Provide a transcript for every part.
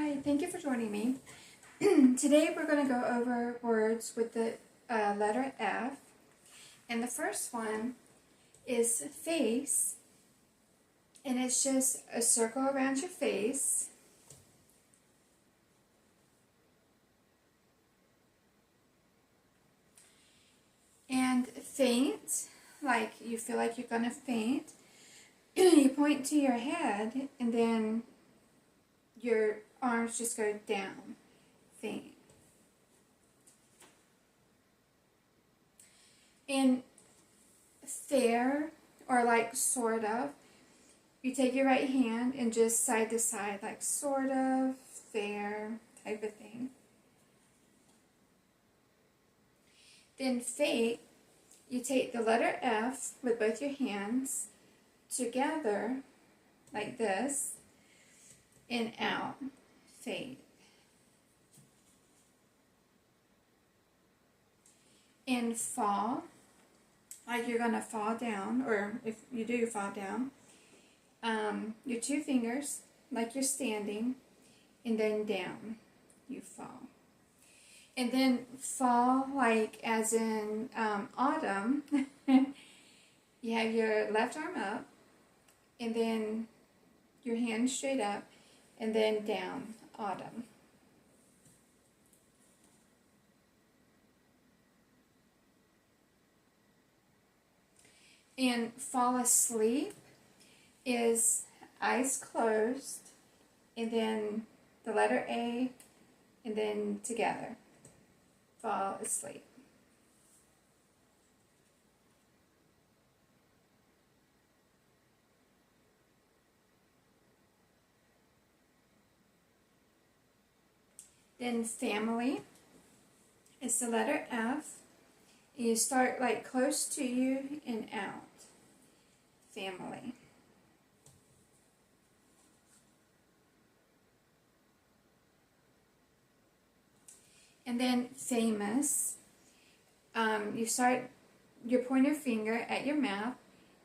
Hi, thank you for joining me. Today we're going to go over words with the letter F. And the first one is face. And it's just a circle around your face. And faint, like you feel like you're going to faint. You point to your head and then your arms just go down. Faint. And fair, or like sort of, you take your right hand and just side to side, like sort of, fair, type of thing. Then fake, you take the letter F with both your hands together, like this, and out, fade. And fall, like you're going to fall down, or if you do fall down, your two fingers, like you're standing, and then down, you fall. And then fall, like as in autumn, you have your left arm up, and then your hand straight up, and then down, autumn. And fall asleep is eyes closed, and then the letter A, and then together. Fall asleep. Then family is the letter F. You start like close to you and out. Family. And then famous. You start your pointer finger at your mouth,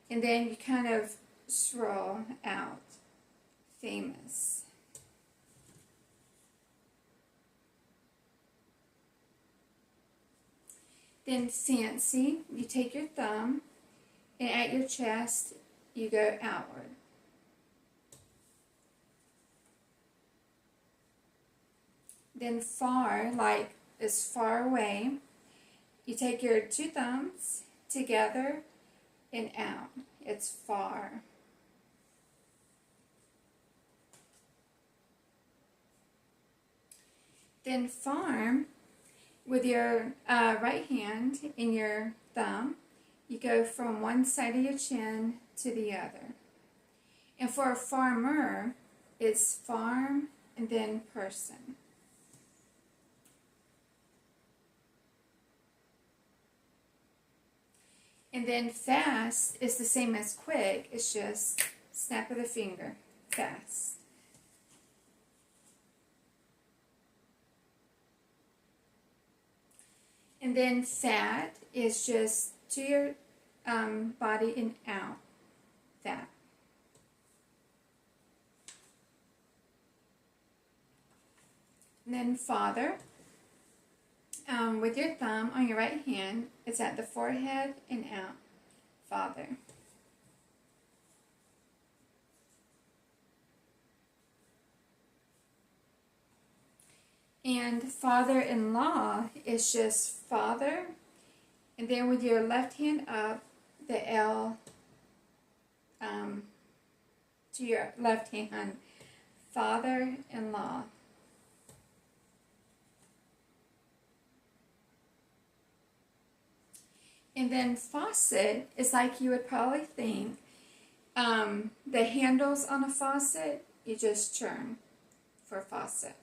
and then you kind of swirl out. Famous. Then fancy, you take your thumb, and at your chest, you go outward. Then far, like as far away, you take your two thumbs together and out. It's far. Then farm, with your right hand and your thumb, you go from one side of your chin to the other. And for a farmer, it's farm and then person. And then fast is the same as quick, it's just snap of the finger, fast. And then fat is just to your body and out, fat. And then father, with your thumb on your right hand, it's at the forehead and out, father. And father-in-law is just father, and then with your left hand up, the L to your left hand, father-in-law. And then faucet is like you would probably think, the handles on a faucet, you just turn for faucet,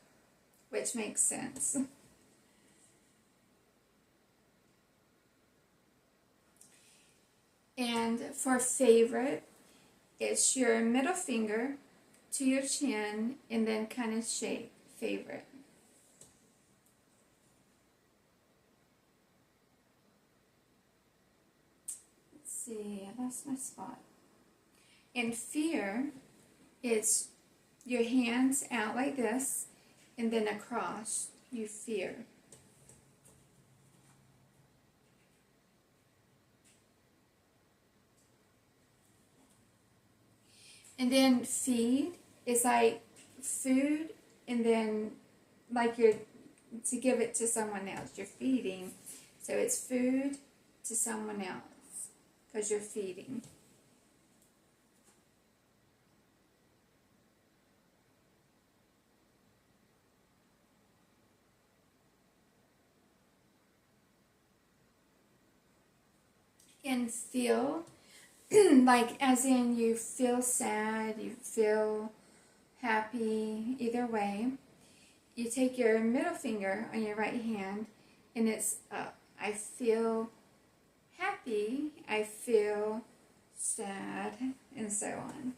which makes sense. And for favorite, it's your middle finger to your chin and then kind of shake, favorite. Let's see, I lost my spot. And fear, it's your hands out like this, and then across, you fear. And then feed is like food, and then like you're to give it to someone else. You're feeding. So it's food to someone else because you're feeding. And feel, like as in you feel sad, you feel happy, either way. You take your middle finger on your right hand and it's up. I feel happy, I feel sad, and so on.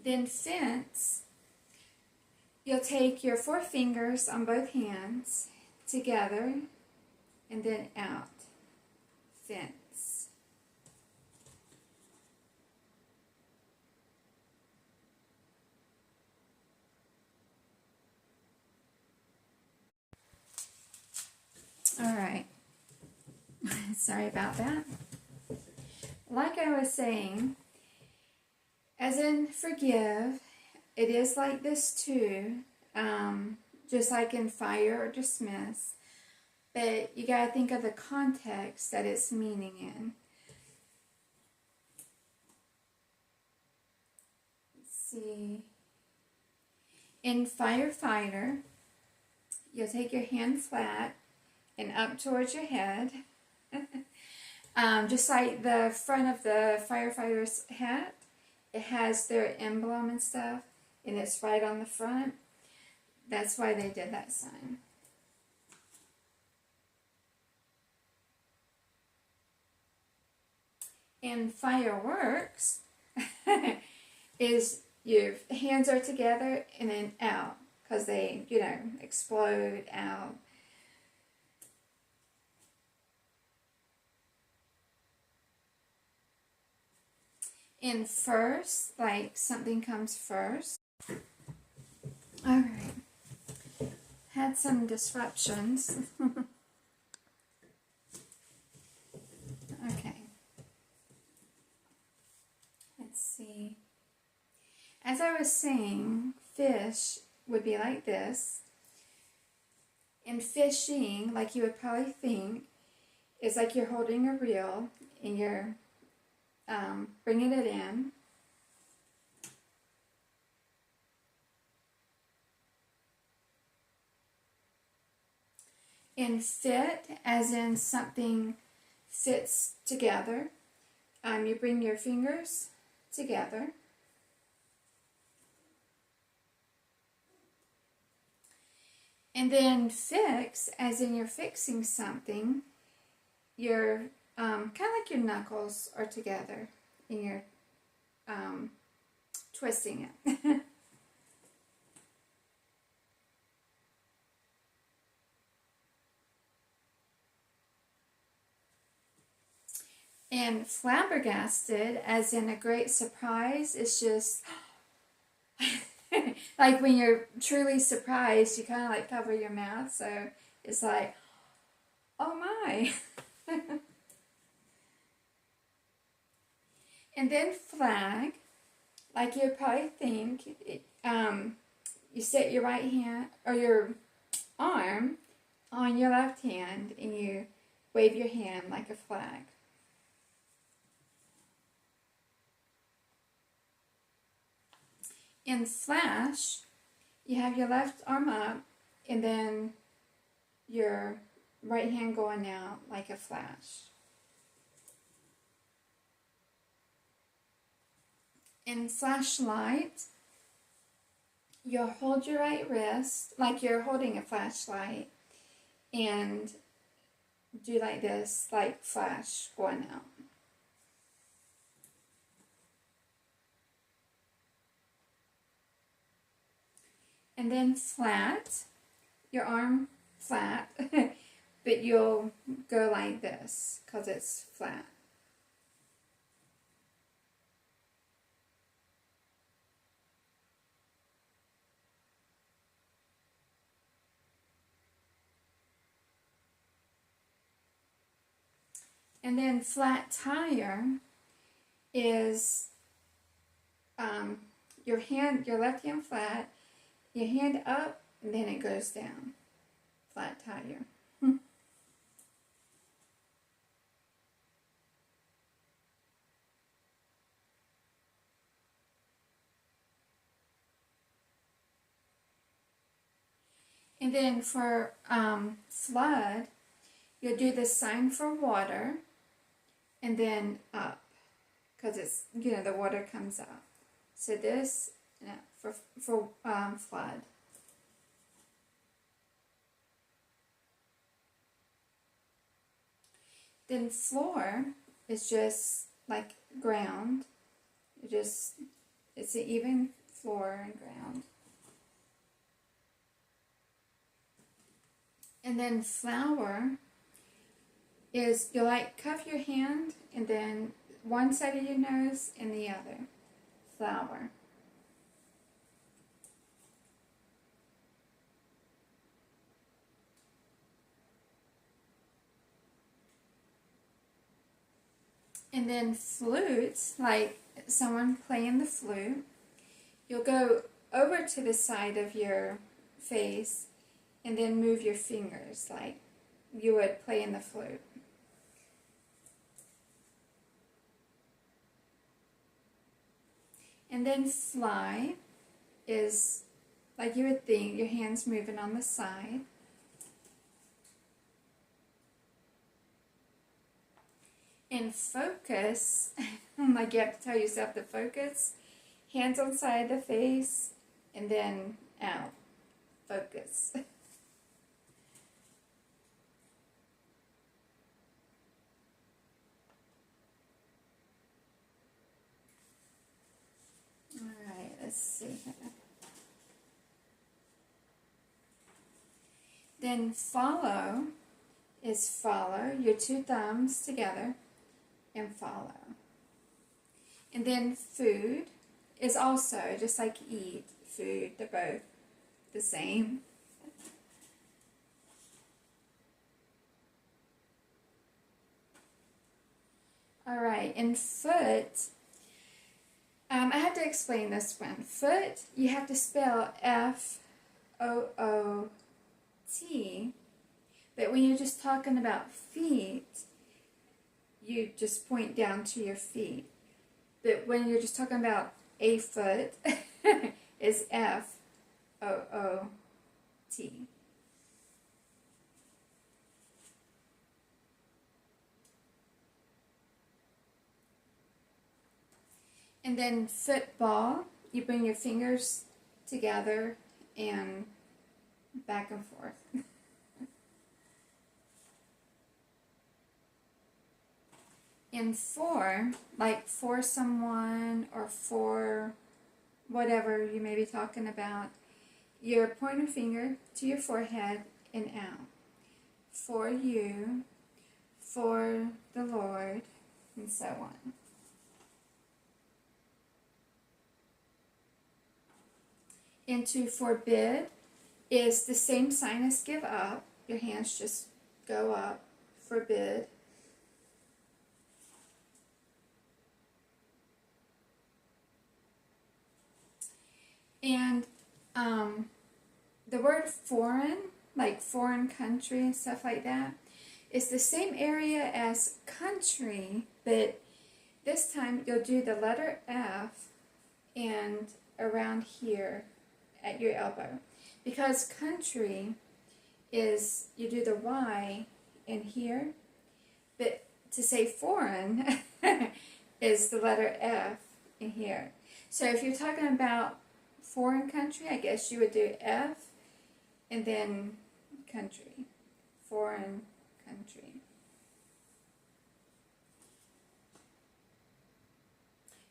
Then fence, you'll take your 4 fingers on both hands together and then out. Fence. All right. Sorry about that. Like I was saying, as in forgive, it is like this too, just like in fire or dismiss, but you got to think of the context that it's meaning in. Let's see. In firefighter, you'll take your hand flat and up towards your head, just like the front of the firefighter's hat. It has their emblem and stuff, and it's right on the front. That's why they did that sign. And fireworks is your hands are together and then out, because they, explode out. In first, like something comes first. Alright. Had some disruptions. Okay. Let's see. As I was saying, fish would be like this. And fishing, like you would probably think, is like you're holding a reel and you're bringing it in. And fit, as in something fits together. You bring your fingers together. And then fix, as in you're fixing something. You're kind of like your knuckles are together and you're twisting it. And flabbergasted, as in a great surprise, is just like when you're truly surprised, you kind of like cover your mouth, so it's like, oh my. And then flag, like you'd probably think, you set your right hand or your arm on your left hand and you wave your hand like a flag. In flash, you have your left arm up and then your right hand going out like a flash. In flashlight, you'll hold your right wrist like you're holding a flashlight and do like this, like flash going out. And then flat, your arm flat, but you'll go like this because it's flat. And then flat tire is your left hand flat, your hand up, and then it goes down. Flat tire. And then for flood, you'll do the sign for water, and then up, because it's, the water comes up. So this, for flood. Then floor is just like ground. It's an even floor and ground. And then flower is, you cuff your hand and then one side of your nose and the other. Flower. And then flute, like someone playing the flute, you'll go over to the side of your face and then move your fingers like you would play in the flute. And then fly is like you would think, your hands moving on the side. And focus, like you have to tell yourself to focus, hands on side of the face, and then out. Focus. Alright, let's see here. Then follow is follow your two thumbs together and follow. And then food is also just like eat, food, they're both the same. Alright, and foot, I have to explain this one. Foot, you have to spell F-O-O-T, but when you're just talking about feet, you just point down to your feet. But when you're just talking about a foot, is F-O-O-T. And then football, you bring your fingers together and back and forth. And for, like for someone or for whatever you may be talking about, your pointer finger to your forehead and out. For you, for the Lord, and so on. And to forbid is the same sign as give up. Your hands just go up. Forbid. And the word foreign, like foreign country and stuff like that, is the same area as country, but this time you'll do the letter F and around here at your elbow. Because country is, you do the Y in here, but to say foreign is the letter F in here. So if you're talking about foreign country, I guess you would do F and then country. Foreign country.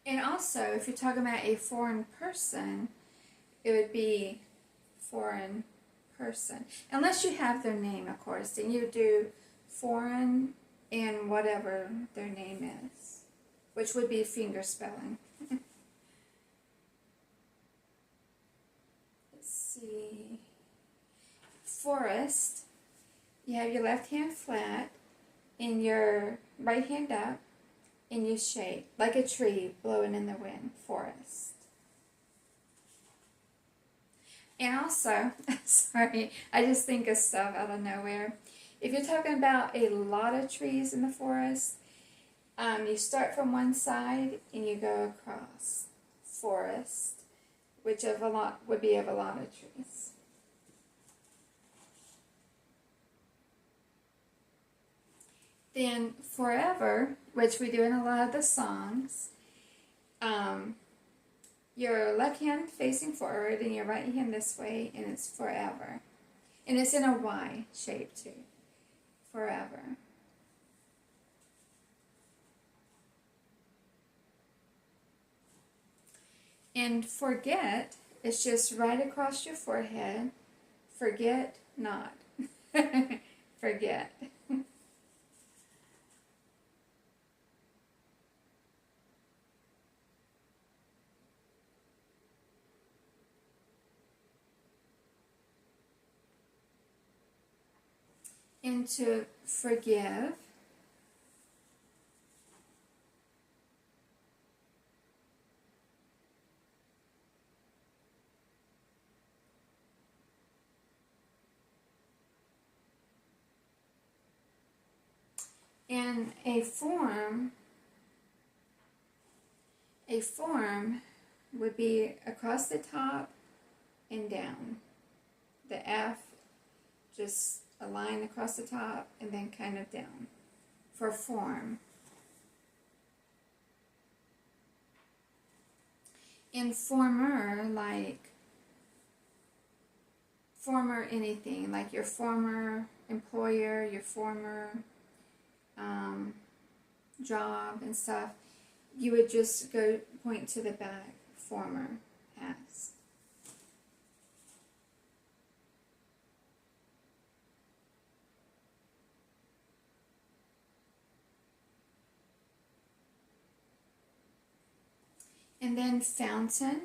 And also, if you're talking about a foreign person, it would be foreign person. Unless you have their name, of course. Then you do foreign and whatever their name is, which would be finger spelling. Let's see. Forest, you have your left hand flat and your right hand up, and you shape like a tree blowing in the wind, forest. And also, sorry, I just think of stuff out of nowhere. If you're talking about a lot of trees in the forest, you start from one side and you go across forest, which of a lot would be of a lot of trees. Then forever, which we do in a lot of the songs, your left hand facing forward and your right hand this way, and it's forever. And it's in a Y shape too. Forever. And forget is just right across your forehead. Forget not. Forget. And to forgive. And a form would be across the top and down. The F, just a line across the top and then kind of down for form. In former, like former anything, like your former employer, your former job and stuff, you would just go point to the back, former, as. And then fountain,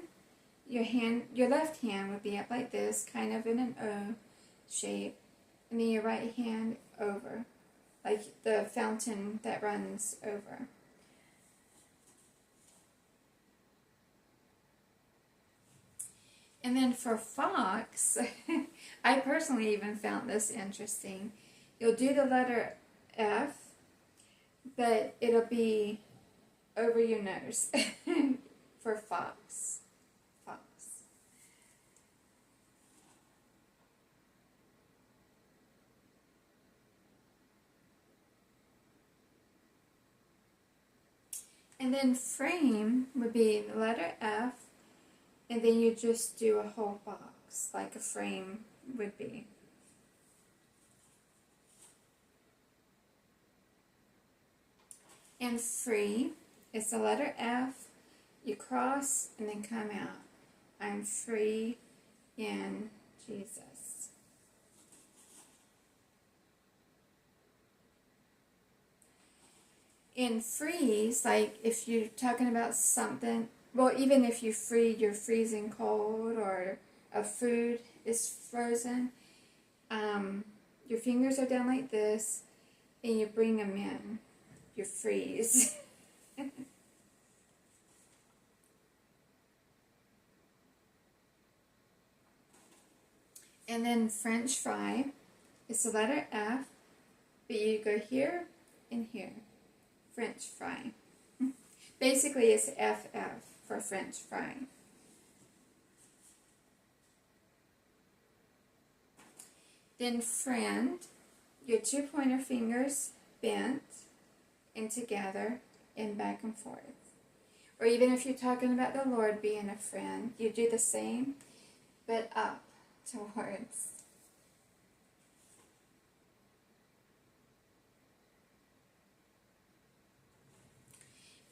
your left hand would be up like this, kind of in an O shape, and then your right hand over, like the fountain that runs over. And then for fox, I personally even found this interesting. You'll do the letter F, but it'll be over your nose for fox. Fox. And then frame would be the letter F, and then you just do a whole box like a frame would be. And free is the letter F, you cross and then come out. I'm free in Jesus. In freeze, like if you're talking about something, well, even if you're freezing cold or a food is frozen, your fingers are down like this and you bring them in. You freeze. And then French fry is the letter F, but you go here and here. French fry. Basically, it's FF for French fry. Then friend, your 2 pointer fingers bent and together and back and forth. Or even if you're talking about the Lord being a friend, you do the same, but up towards.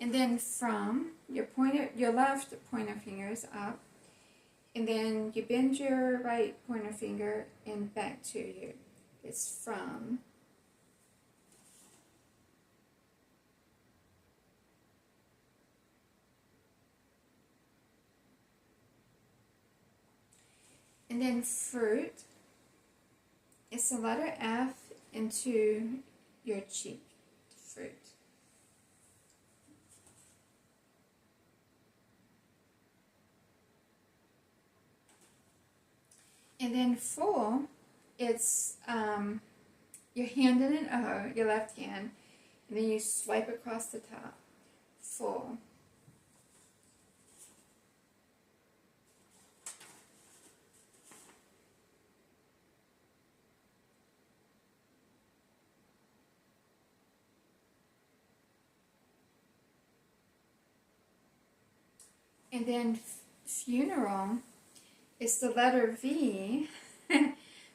And then from your left pointer finger is up, and then you bend your right pointer finger and back to you. It's from. And then fruit, it's the letter F into your cheek. fruit. And then full, it's your hand in an O, your left hand, and then you swipe across the top. Full. And then funeral is the letter V,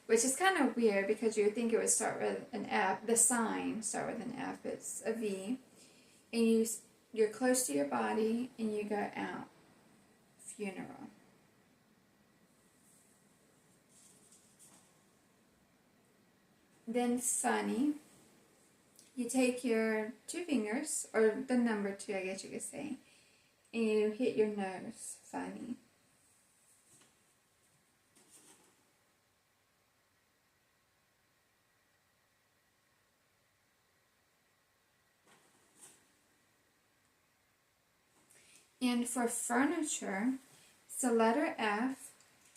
which is kind of weird because you would think it would start with an F. The sign start with an F. It's a V, and you're close to your body, and you go out. Funeral. Then funny. You take your 2 fingers, or the number 2, I guess you could say, and you hit your nose. Funny. And for furniture, it's the letter F,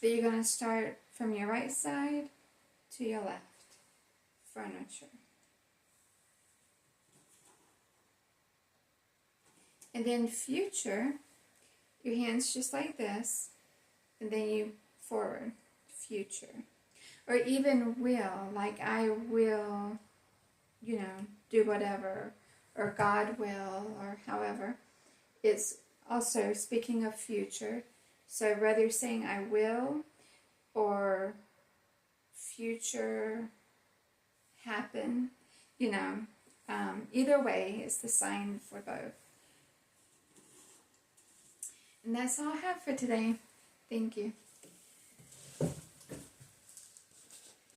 but you're going to start from your right side to your left. Furniture. And then future, your hands just like this, and then you forward. Future. Or even will, like I will, do whatever, or God will, or however. It's also speaking of future. So whether you're saying I will, or future happen, either way, it's the sign for both. And that's all I have for today. Thank you.